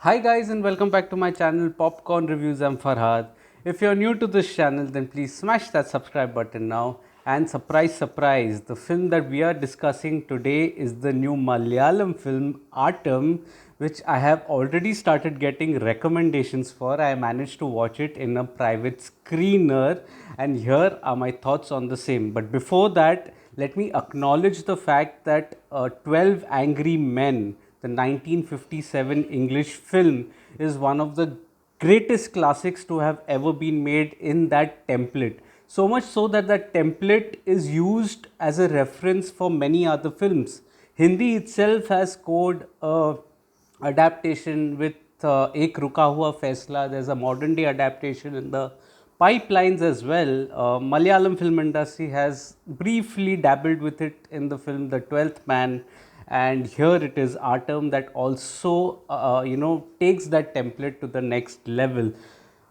Hi guys and welcome back to my channel Popcorn Reviews. I'm Farhad. If you're new to this channel, then please smash that subscribe button now. And surprise, surprise, the film that we are discussing today is the new Malayalam film Aattam, which I have already started getting recommendations for. I managed to watch it in a private screener, and here are my thoughts on the same. But before that, let me acknowledge the fact that 12 Angry Men, the 1957 English film, is one of the greatest classics to have ever been made in that template. So much so that that template is used as a reference for many other films. Hindi itself has scored a adaptation with Ek Ruka Hua Faisla. There's a modern day adaptation in the pipelines as well. Malayalam film industry has briefly dabbled with it in the film The 12th Man, and here it is Aattam that also takes that template to the next level.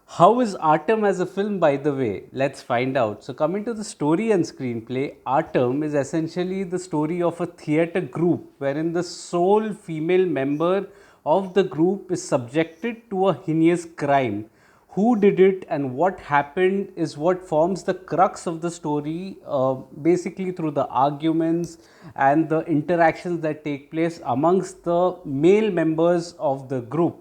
How is Aattam as a film, by the way? Let's find out. So, coming to the story and screenplay, Aattam is essentially the story of a theatre group wherein the sole female member of the group is subjected to a heinous crime. Who did it and what happened is what forms the crux of the story, basically through the arguments and the interactions that take place amongst the male members of the group.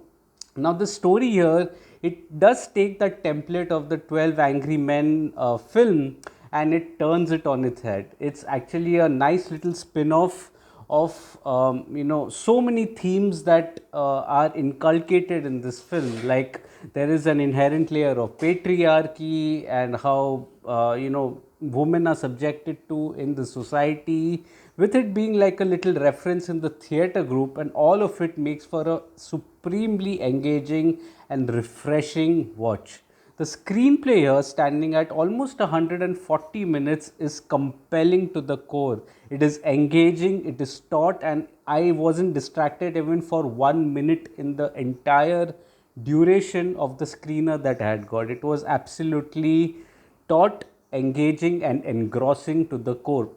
Now, the story here, it does take the template of the 12 Angry Men film and it turns it on its head. It's actually a nice little spin off of so many themes that are inculcated in this film. Like there is an inherent layer of patriarchy and how women are subjected to in the society, with it being like a little reference in the theatre group, and all of it makes for a supremely engaging and refreshing watch. The screenplay here, standing at almost 140 minutes, is compelling to the core. It is engaging, it is taut, and I wasn't distracted even for 1 minute in the entire duration of the screener that I had got. It was absolutely taut, engaging, and engrossing to the core.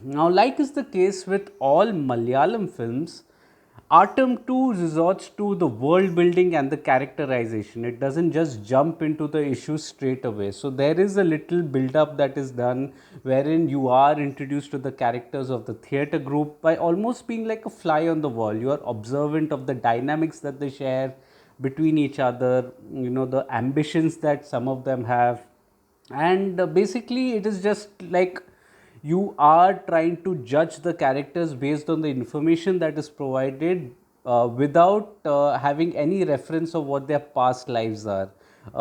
Now, like is the case with all Malayalam films, Aattam too resorts to the world building and the characterization. It doesn't just jump into the issues straight away. So, there is a little build up that is done wherein you are introduced to the characters of the theatre group by almost being like a fly on the wall. You are observant of the dynamics that they share between each other, the ambitions that some of them have, and basically it is just like you are trying to judge the characters based on the information that is provided, without having any reference of what their past lives are.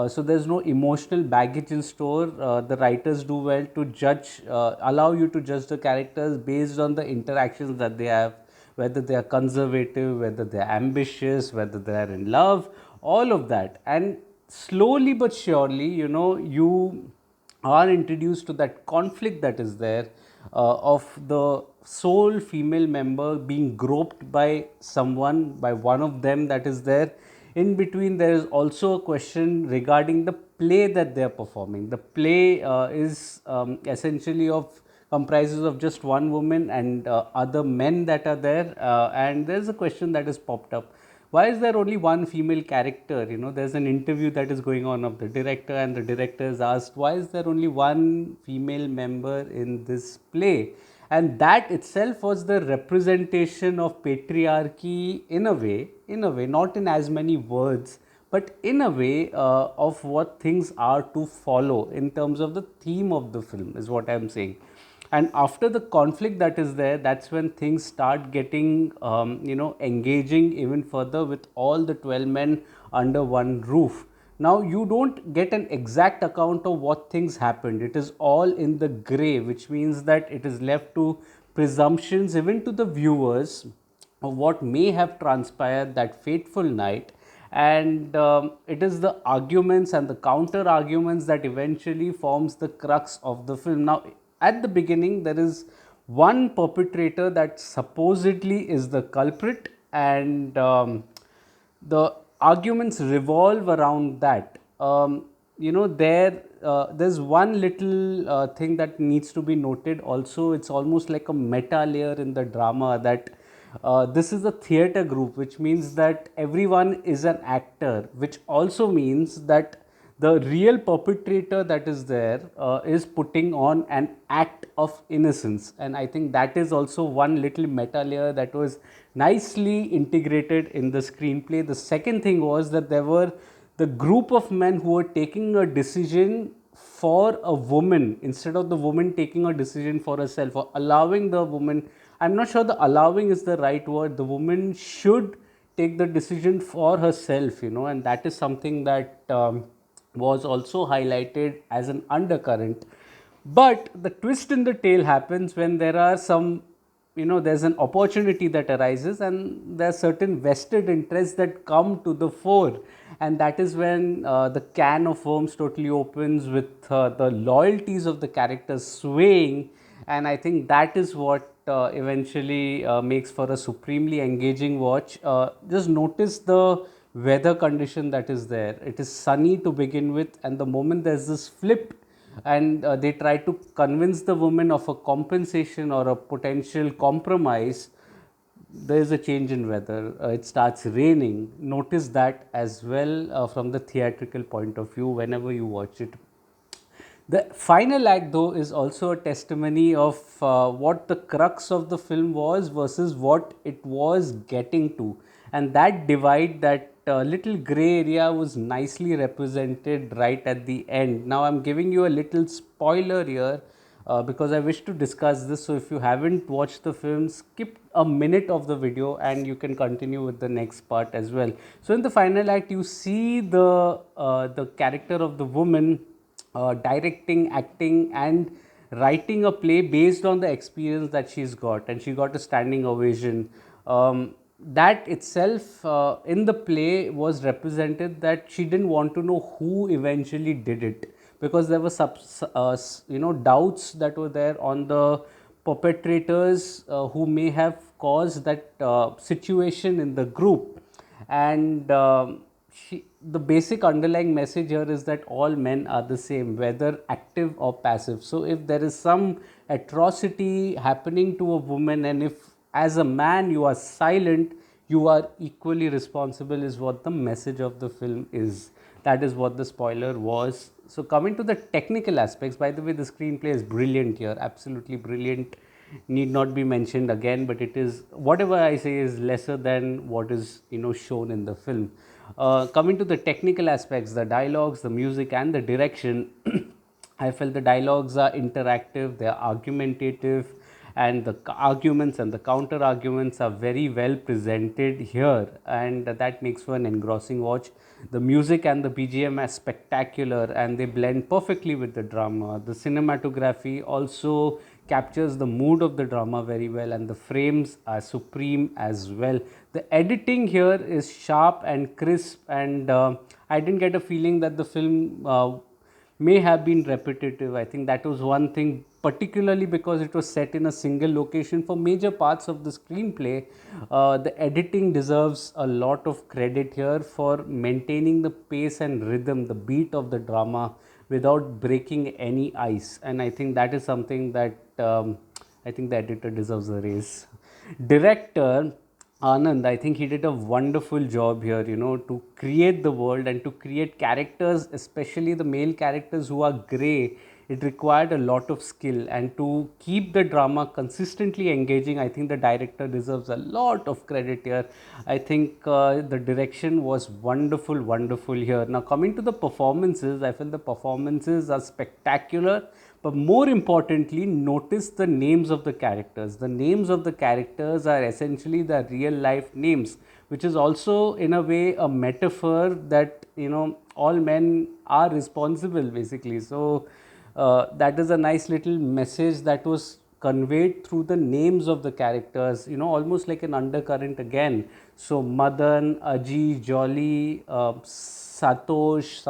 So there's no emotional baggage in store. The writers do well to judge, allow you to judge the characters based on the interactions that they have, whether they are conservative, whether they are ambitious, whether they are in love, all of that. And slowly but surely, you are introduced to that conflict that is there, of the sole female member being groped by someone, by one of them that is there. In between, there is also a question regarding the play that they are performing. The play is essentially of comprises of just one woman and other men that are there, and there's a question that is popped up: why is there only one female character? There's an interview that is going on of the director, and the director is asked, why is there only one female member in this play? And that itself was the representation of patriarchy in a way, not in as many words, but in a way, of what things are to follow in terms of the theme of the film, is what I'm saying. And after the conflict that is there, that's when things start getting engaging even further with all the 12 men under one roof. Now you don't get an exact account of what things happened. It is all in the gray, which means that it is left to presumptions even to the viewers of what may have transpired that fateful night. And it is the arguments and the counter arguments that eventually forms the crux of the film. Now, at the beginning, there is one perpetrator that supposedly is the culprit, and the arguments revolve around that. There's one little thing that needs to be noted also. It's almost like a meta layer in the drama, that This is a theatre group, which means that everyone is an actor, which also means that the real perpetrator that is there is putting on an act of innocence. And I think that is also one little meta layer that was nicely integrated in the screenplay. The second thing was that there were the group of men who were taking a decision for a woman instead of the woman taking a decision for herself, or allowing the woman. I'm not sure the allowing is the right word. The woman should take the decision for herself, and that is something that was also highlighted as an undercurrent. But the twist in the tale happens when there are some, there's an opportunity that arises, and there are certain vested interests that come to the fore. And that is when the can of worms totally opens, with the loyalties of the characters swaying. And I think that is what eventually makes for a supremely engaging watch. Just notice the weather condition that is there. It is sunny to begin with, and the moment there's this flip, and they try to convince the woman of a compensation or a potential compromise, there is a change in weather. It starts raining. Notice that as well from the theatrical point of view whenever you watch it. The final act, though, is also a testimony of what the crux of the film was versus what it was getting to. And that divide, that little gray area, was nicely represented right at the end. Now, I'm giving you a little spoiler here because I wish to discuss this. So, if you haven't watched the film, skip a minute of the video and you can continue with the next part as well. So, in the final act, you see the character of the woman directing, acting, and writing a play based on the experience that she's got, and she got a standing ovation. That itself in the play was represented that she didn't want to know who eventually did it, because there were doubts that were there on the perpetrators who may have caused that situation in the group. And the basic underlying message here is that all men are the same, whether active or passive. So if there is some atrocity happening to a woman, and if as a man you are silent, you are equally responsible, is what the message of the film is. That is what the spoiler was. So coming to the technical aspects, by the way, the screenplay is brilliant here, absolutely brilliant, need not be mentioned again, but it is, whatever I say is lesser than what is shown in the film. Coming to the technical aspects, the dialogues, the music, and the direction, I felt the dialogues are interactive, they are argumentative, and the arguments and the counter arguments are very well presented here, and that makes for an engrossing watch. The music and the BGM are spectacular, and they blend perfectly with the drama. The cinematography also captures the mood of the drama very well, and the frames are supreme as well. The editing here is sharp and crisp, and I didn't get a feeling that the film may have been repetitive. I think that was one thing, particularly because it was set in a single location for major parts of the screenplay. The editing deserves a lot of credit here for maintaining the pace and rhythm, the beat of the drama, without breaking any ice. And I think that is something that I think the editor deserves a raise. Director Anand, I think he did a wonderful job here, to create the world and to create characters, especially the male characters who are grey. It required a lot of skill, and to keep the drama consistently engaging, I think the director deserves a lot of credit here. I think the direction was wonderful, wonderful here. Now, coming to the performances, I feel the performances are spectacular. But more importantly, notice the names of the characters. The names of the characters are essentially the real life names, which is also in a way a metaphor that all men are responsible, basically. So that is a nice little message that was conveyed through the names of the characters, almost like an undercurrent again. So Madan, Aji, Jolly, Santosh,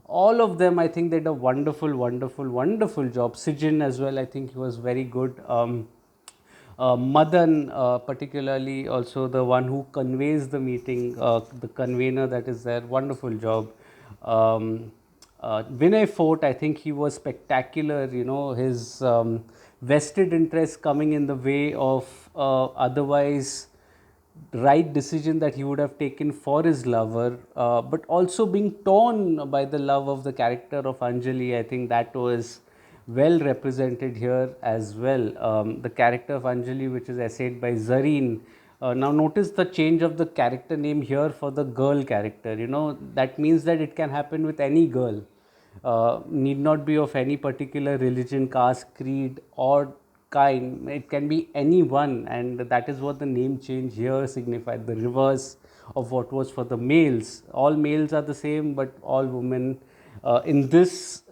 all of them, I think they did a wonderful, wonderful, wonderful job. Sijin as well, I think he was very good. Madan, particularly, also the one who conveys the meeting, the convener that is there, wonderful job. Vinay Fort, I think he was spectacular, his vested interests coming in the way of otherwise right decision that he would have taken for his lover, but also being torn by the love of the character of Anjali. I think that was well represented here as well. The character of Anjali, which is essayed by Zareen. Now, notice the change of the character name here for the girl character. You know, that means that it can happen with any girl, need not be of any particular religion, caste, creed, or kind. It can be anyone, and that is what the name change here signified. The reverse of what was for the males. All males are the same, but all women in this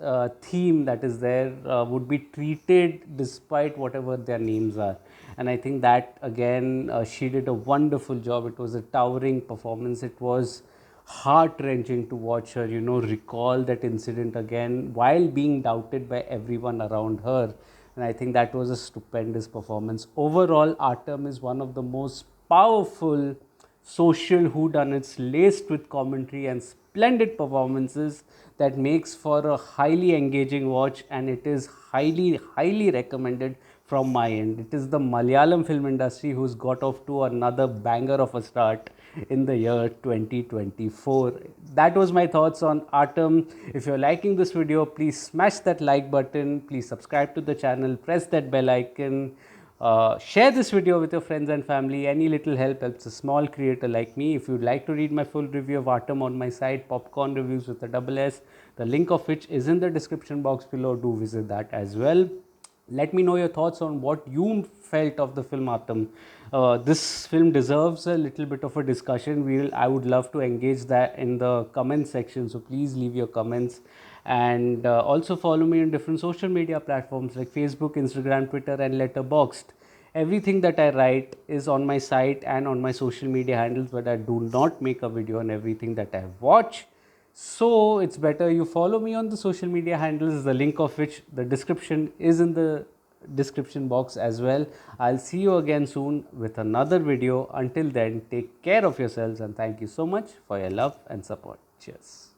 theme that is there would be treated despite whatever their names are. And I think that again she did a wonderful job. It was a towering performance. It was heart wrenching to watch her, you know, recall that incident again while being doubted by everyone around her. And I think that was a stupendous performance. Overall, Aattam is one of the most powerful social whodunits laced with commentary and splendid performances that makes for a highly engaging watch, and it is highly recommended from my end. It is the Malayalam film industry who's got off to another banger of a start in the year 2024. That was my thoughts on Aattam. If you're liking this video, please smash that like button. Please subscribe to the channel, press that bell icon. Share this video with your friends and family. Any little help helps a small creator like me. If you'd like to read my full review of Aattam on my site, Popcorn Reviews with a double S, the link of which is in the description box below, do visit that as well. Let me know your thoughts on what you felt of the film Aattam. This film deserves a little bit of a discussion. I would love to engage that in the comment section, so please leave your comments. And also follow me on different social media platforms like Facebook, Instagram, Twitter, and Letterboxd. Everything that I write is on my site and on my social media handles, but I do not make a video on everything that I watch. So it's better you follow me on the social media handles, the link of which the description is in the description box as well. I'll see you again soon with another video. Until then, take care of yourselves, and thank you so much for your love and support. Cheers.